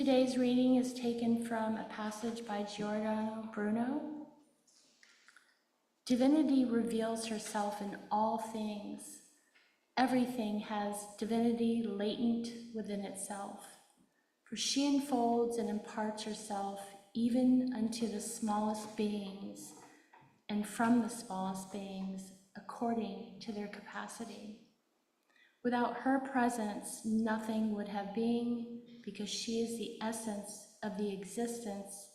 Today's reading is taken from a passage by Giordano Bruno. Divinity reveals herself in all things. Everything has divinity latent within itself, for she unfolds and imparts herself even unto the smallest beings, and from the smallest beings according to their capacity. Without her presence, nothing would have being, because she is the essence of the existence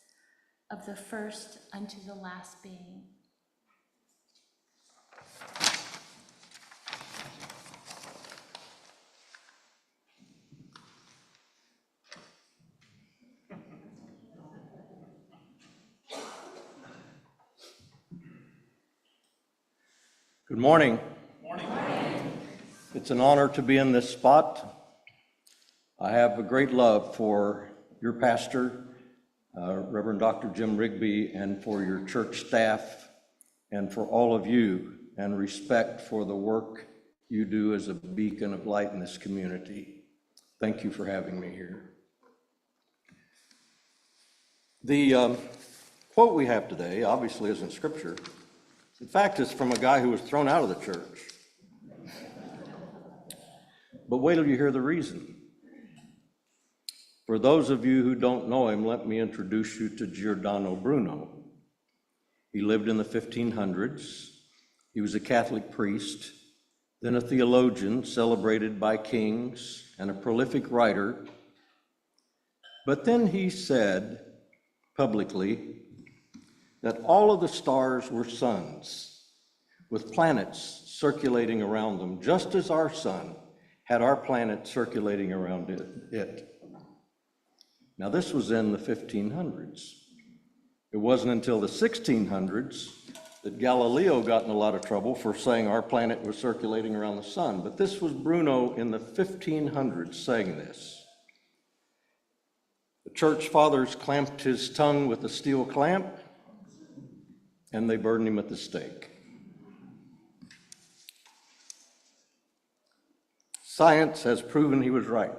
of the first unto the last being. Good morning. Morning. It's an honor to be in this spot. I have a great love for your pastor, Reverend Dr. Jim Rigby, and for your church staff, and for all of you, and respect for the work you do as a beacon of light in this community. Thank you for having me here. The quote we have today obviously isn't scripture. In fact, it's from a guy who was thrown out of the church. But wait till you hear the reason. For those of you who don't know him, let me introduce you to Giordano Bruno. He lived in the 1500s. He was a Catholic priest, then a theologian celebrated by kings, and a prolific writer. But then he said publicly that all of the stars were suns, with planets circulating around them, just as our sun had our planet circulating around it. Now, this was in the 1500s. It wasn't until the 1600s that Galileo got in a lot of trouble for saying our planet was circulating around the sun. But this was Bruno in the 1500s saying this. The church fathers clamped his tongue with a steel clamp, and they burned him at the stake. Science has proven he was right.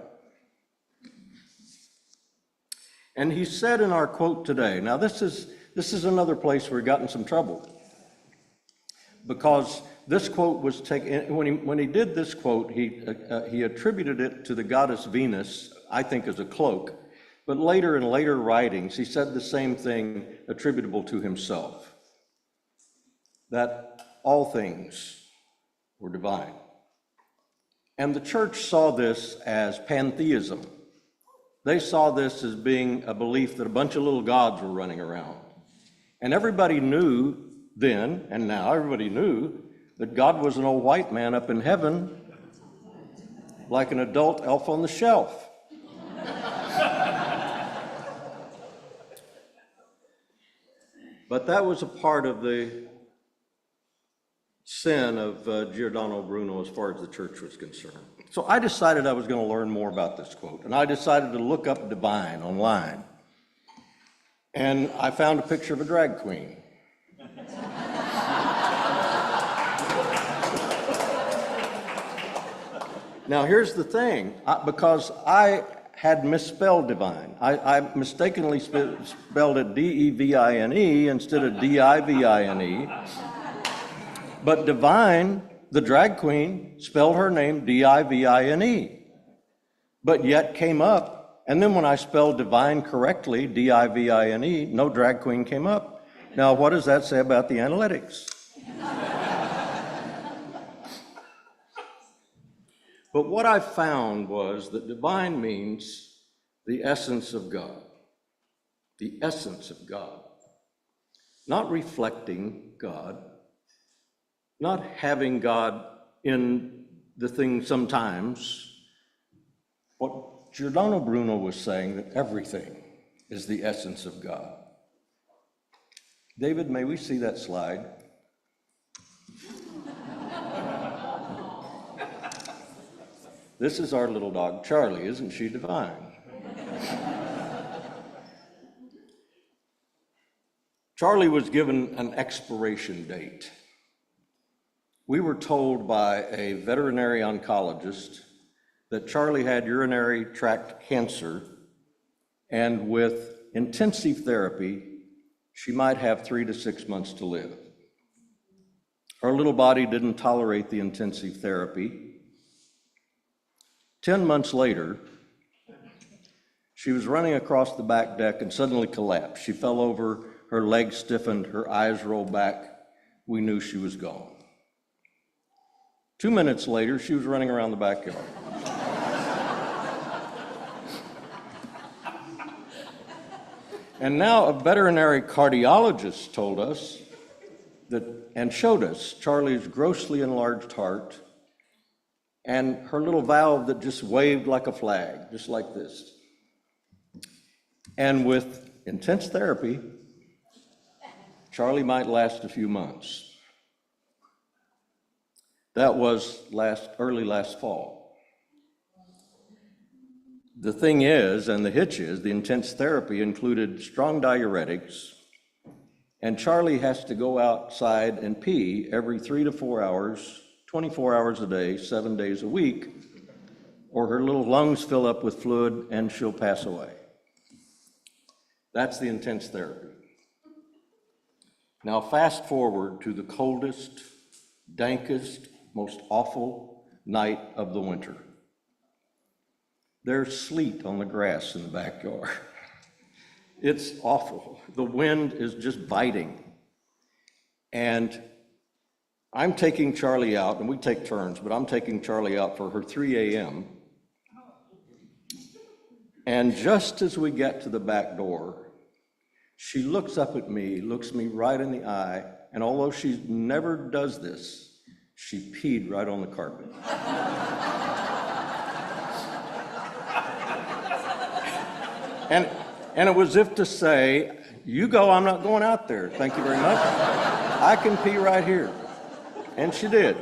And he said in our quote today, now this is another place where he got in some trouble, because this quote was taken, when he did this quote, he attributed it to the goddess Venus, I think as a cloak, but later in later writings, he said the same thing attributable to himself, that all things were divine. And the church saw this as pantheism. They saw this as being a belief that a bunch of little gods were running around. And everybody knew then, and now everybody knew, that God was an old white man up in heaven, like an adult elf on the shelf. But that was a part of the sin of Giordano Bruno as far as the church was concerned. So I decided I was going to learn more about this quote, and I decided to look up divine online. And I found a picture of a drag queen. Now here's the thing, because I had misspelled divine. I mistakenly spelled it D-E-V-I-N-E instead of D-I-V-I-N-E. But divine, the drag queen, spelled her name D-I-V-I-N-E, but yet came up. And then when I spelled divine correctly, D-I-V-I-N-E, no drag queen came up. Now, what does that say about the analytics? But what I found was that divine means the essence of God, the essence of God, not reflecting God, not having God in the thing sometimes. What Giordano Bruno was saying, that everything is the essence of God. David, may we see that slide? This is our little dog, Charlie. Isn't she divine? Charlie was given an expiration date. We were told by a veterinary oncologist that Charlie had urinary tract cancer And with intensive therapy, she might have 3 to 6 months to live. Her little body didn't tolerate the intensive therapy. 10 months later, she was running across the back deck and suddenly collapsed. She fell over, her legs stiffened, her eyes rolled back. We knew she was gone. 2 minutes later, she was running around the backyard. And now a veterinary cardiologist told us that, and showed us Charlie's grossly enlarged heart and her little valve that just waved like a flag, just like this. And with intense therapy, Charlie might last a few months. That was early last fall. The thing is, and the hitch is, the intense therapy included strong diuretics, and Charlie has to go outside and pee every 3 to 4 hours, 24 hours a day, 7 days a week, or her little lungs fill up with fluid and she'll pass away. That's the intense therapy. Now fast forward to the coldest, dankest, most awful night of the winter. There's sleet on the grass in the backyard. It's awful. The wind is just biting. And I'm taking Charlie out, and we take turns, but I'm taking Charlie out for her 3 a.m. And just as we get to the back door, she looks up at me, looks me right in the eye, and although she never does this, she peed right on the carpet. And it was as if to say, you go, I'm not going out there. Thank you very much. I can pee right here. And she did.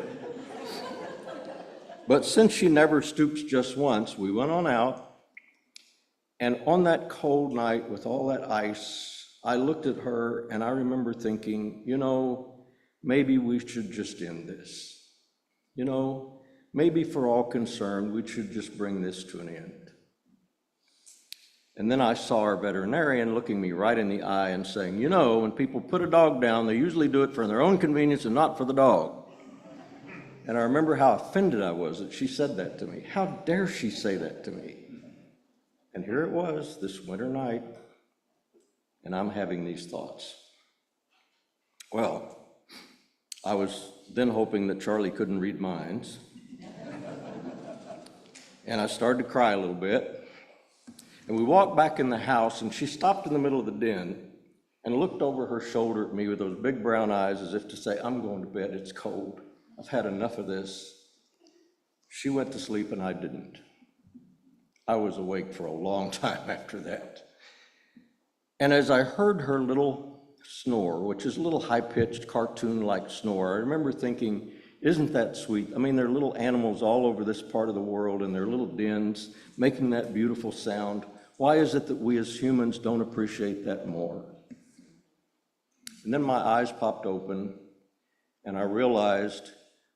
But since she never stoops just once, we went on out. And on that cold night with all that ice, I looked at her and I remember thinking, maybe we should just end this. Maybe for all concerned, we should just bring this to an end. And then I saw our veterinarian looking me right in the eye and saying, when people put a dog down, they usually do it for their own convenience and not for the dog. And I remember how offended I was that she said that to me. How dare she say that to me? And here it was this winter night, and I'm having these thoughts. Well, I was then hoping that Charlie couldn't read minds. And I started to cry a little bit. And we walked back in the house, and she stopped in the middle of the den and looked over her shoulder at me with those big brown eyes as if to say, I'm going to bed, it's cold. I've had enough of this. She went to sleep and I didn't. I was awake for a long time after that. And as I heard her little snore, which is a little high-pitched, cartoon-like snore, I remember thinking, isn't that sweet? I mean, there are little animals all over this part of the world in their little dens making that beautiful sound. Why is it that we as humans don't appreciate that more? And then my eyes popped open and I realized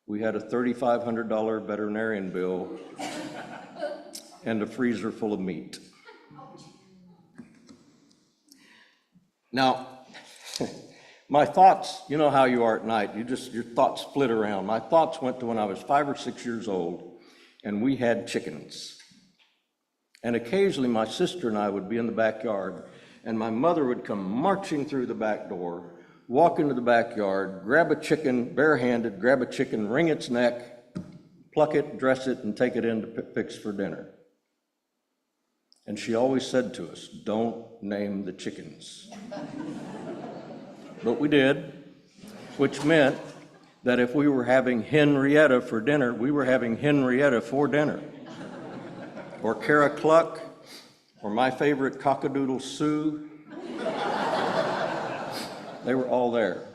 we had a $3,500 veterinarian bill and a freezer full of meat. Now, my thoughts, you know how you are at night, your thoughts flit around. My thoughts went to when I was 5 or 6 years old and we had chickens. And occasionally my sister and I would be in the backyard and my mother would come marching through the back door, walk into the backyard, grab a chicken, barehanded, grab a chicken, wring its neck, pluck it, dress it, and take it in to fix for dinner. And she always said to us, don't name the chickens. But we did, which meant that if we were having Henrietta for dinner, we were having Henrietta for dinner. Or Cara Cluck, or my favorite Cockadoodle Sue. They were all there.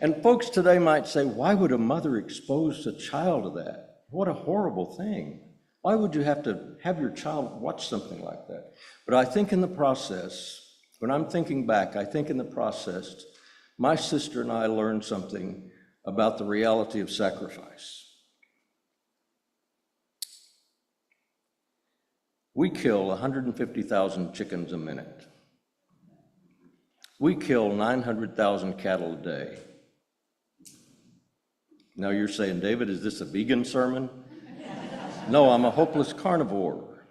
And folks today might say, why would a mother expose a child to that? What a horrible thing. Why would you have to have your child watch something like that? But I think in the process, when I'm thinking back, I think in the process, my sister and I learned something about the reality of sacrifice. We kill 150,000 chickens a minute. We kill 900,000 cattle a day. Now you're saying, David, is this a vegan sermon? No, I'm a hopeless carnivore.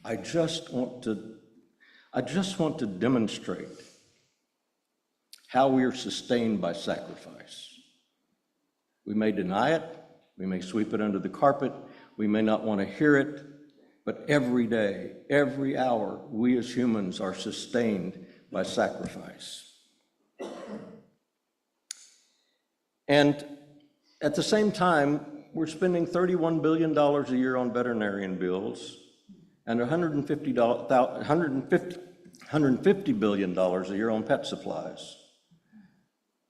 I just want to demonstrate how we are sustained by sacrifice. We may deny it, we may sweep it under the carpet, we may not want to hear it, but every day, every hour, we as humans are sustained by sacrifice. And at the same time, we're spending $31 billion a year on veterinarian bills and $150 billion a year on pet supplies.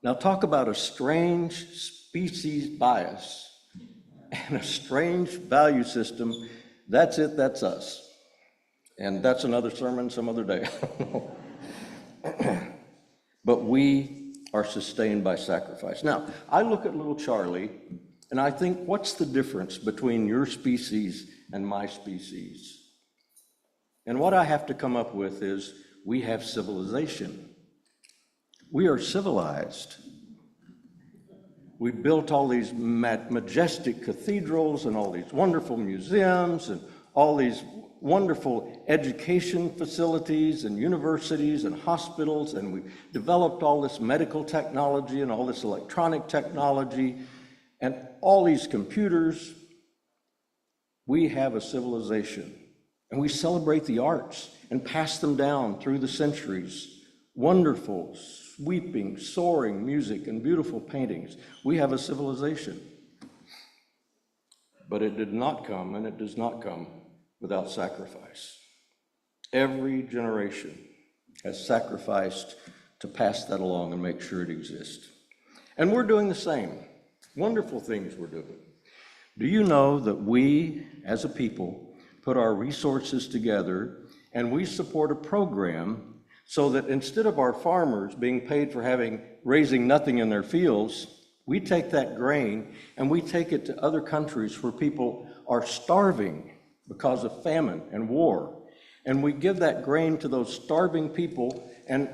Now talk about a strange species bias and a strange value system. That's it, that's us. And that's another sermon some other day. But we are sustained by sacrifice. Now, I look at little Charlie and I think, what's the difference between your species and my species? And what I have to come up with is, we have civilization. We are civilized. We built all these majestic cathedrals and all these wonderful museums and all these wonderful education facilities and universities and hospitals, and we developed all this medical technology and all this electronic technology and all these computers. We have a civilization, and we celebrate the arts and pass them down through the centuries. Wonderful, sweeping, soaring music and beautiful paintings. We have a civilization. But it did not come, and it does not come without sacrifice. Every generation has sacrificed to pass that along and make sure it exists. And we're doing the same. Wonderful things we're doing. Do you know that we, as a people, put our resources together and we support a program so that instead of our farmers being paid for raising nothing in their fields, we take that grain and we take it to other countries where people are starving because of famine and war. And we give that grain to those starving people and,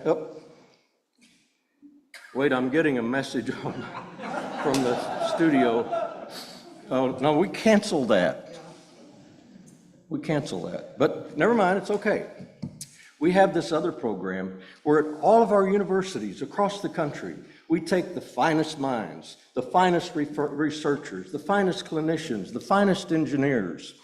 wait, I'm getting a message from the studio. Oh, no, we cancel that. We cancel that. But never mind, it's okay. We have this other program where at all of our universities across the country, we take the finest minds, the finest researchers, the finest clinicians, the finest engineers,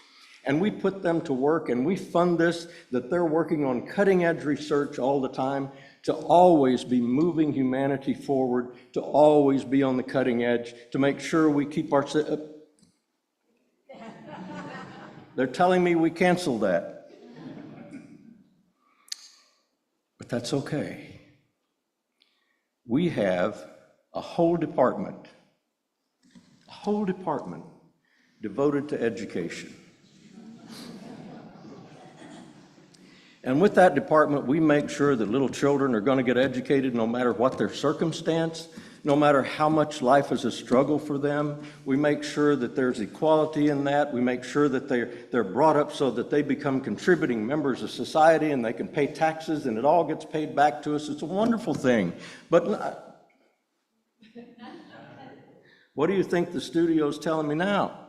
and we put them to work and we fund this, that they're working on cutting edge research all the time to always be moving humanity forward, to always be on the cutting edge, to make sure we keep our... They're telling me we cancel that. But that's okay. We have a whole department devoted to education. And with that department, we make sure that little children are going to get educated no matter what their circumstance, no matter how much life is a struggle for them. We make sure that there's equality in that. We make sure that they're brought up so that they become contributing members of society and they can pay taxes and it all gets paid back to us. It's a wonderful thing. But what do you think the studio's telling me now?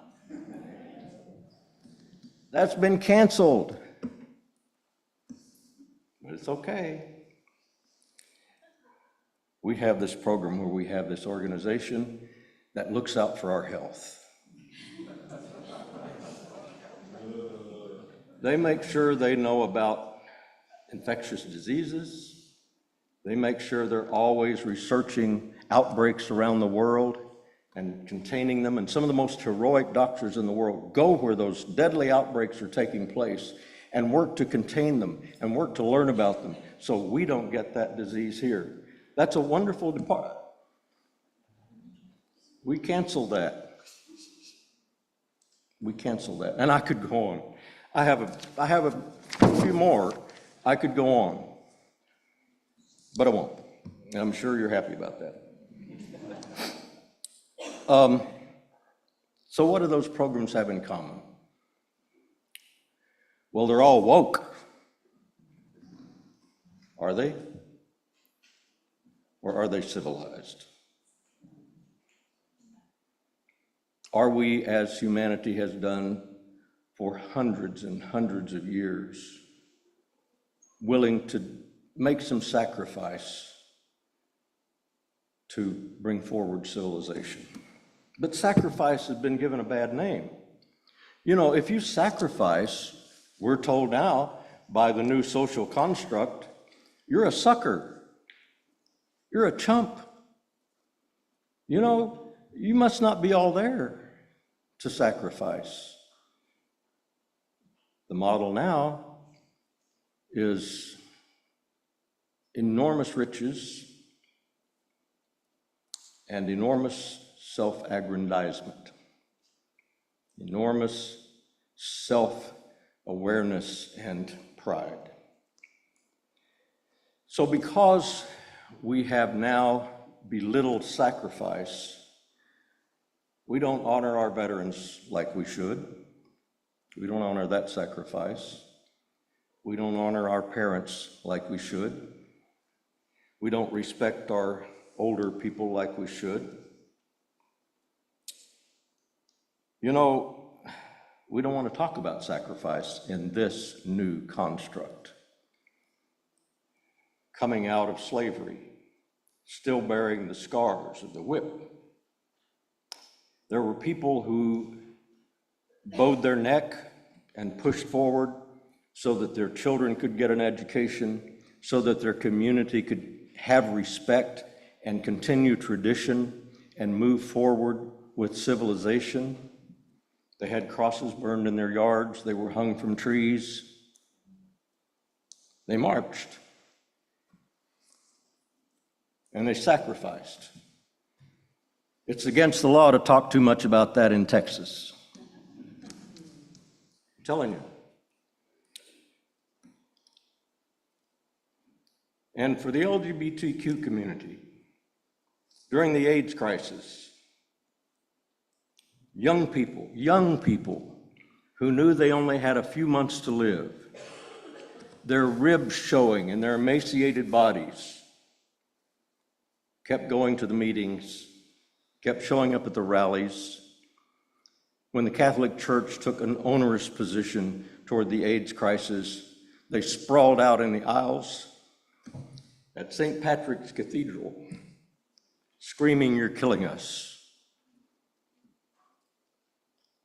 That's been canceled. But it's okay. We have this program where we have this organization that looks out for our health. They make sure they know about infectious diseases. They make sure they're always researching outbreaks around the world and containing them. And some of the most heroic doctors in the world go where those deadly outbreaks are taking place and work to contain them and work to learn about them so we don't get that disease here. That's a wonderful department. We cancel that. We cancel that. And I could go on. I have a few more. I could go on. But I won't. And I'm sure you're happy about that. So what do those programs have in common? Well, they're all woke. Are they? Or are they civilized? Are we, as humanity has done for hundreds and hundreds of years, willing to make some sacrifice to bring forward civilization? But sacrifice has been given a bad name. You know, if you sacrifice, we're told now by the new social construct, you're a sucker. You're a chump. You know, you must not be all there to sacrifice. The model now is enormous riches and enormous self-aggrandizement, enormous self-awareness and pride. So because we have now belittled sacrifice, we don't honor our veterans like we should. We don't honor that sacrifice. We don't honor our parents like we should. We don't respect our older people like we should. You know, we don't want to talk about sacrifice in this new construct. Coming out of slavery, still bearing the scars of the whip. There were people who bowed their neck and pushed forward so that their children could get an education, so that their community could have respect and continue tradition and move forward with civilization. They had crosses burned in their yards. They were hung from trees. They marched. And they sacrificed. It's against the law to talk too much about that in Texas. I'm telling you. And for the LGBTQ community, during the AIDS crisis, young people who knew they only had a few months to live, their ribs showing in their emaciated bodies, kept going to the meetings, kept showing up at the rallies. When the Catholic Church took an onerous position toward the AIDS crisis, they sprawled out in the aisles at St. Patrick's Cathedral, screaming, "You're killing us."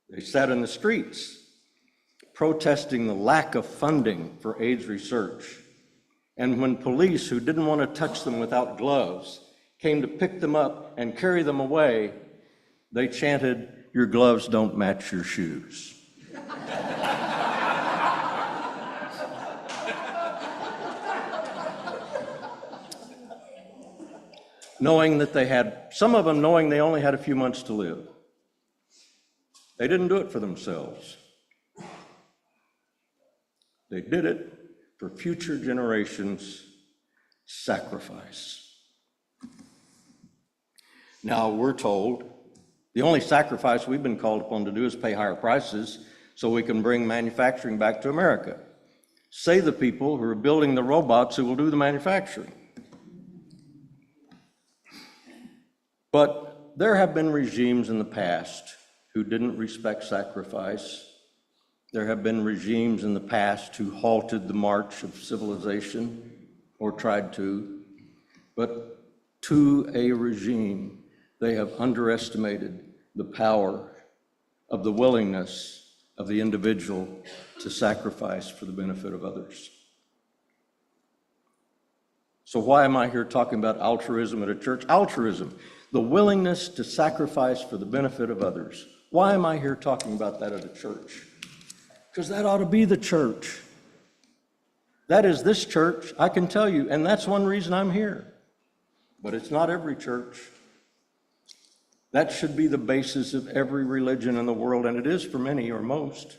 They sat in the streets, protesting the lack of funding for AIDS research. And when police, who didn't want to touch them without gloves, came to pick them up and carry them away, they chanted, "Your gloves don't match your shoes." Knowing that they had, some of them knowing they only had a few months to live. They didn't do it for themselves. They did it for future generations' sacrifice. Now we're told the only sacrifice we've been called upon to do is pay higher prices so we can bring manufacturing back to America. Say the people who are building the robots who will do the manufacturing. But there have been regimes in the past who didn't respect sacrifice. There have been regimes in the past who halted the march of civilization or tried to. But to a regime, they have underestimated the power of the willingness of the individual to sacrifice for the benefit of others. So why am I here talking about altruism at a church? Altruism, the willingness to sacrifice for the benefit of others. Why am I here talking about that at a church? Because that ought to be the church. That is this church, I can tell you, and that's one reason I'm here. But it's not every church. That should be the basis of every religion in the world, and it is for many or most.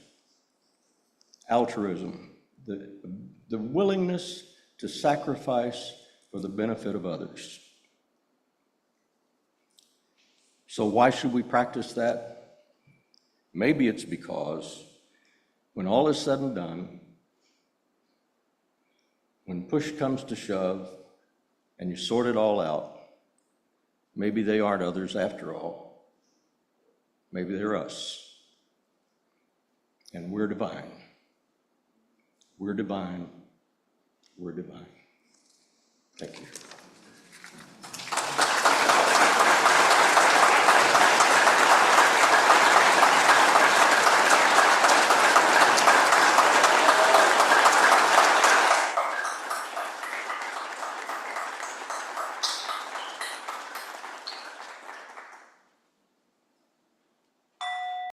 Altruism, the willingness to sacrifice for the benefit of others. So why should we practice that? Maybe it's because when all is said and done, when push comes to shove and you sort it all out, maybe they aren't others after all. Maybe they're us. And we're divine. We're divine. We're divine. Thank you.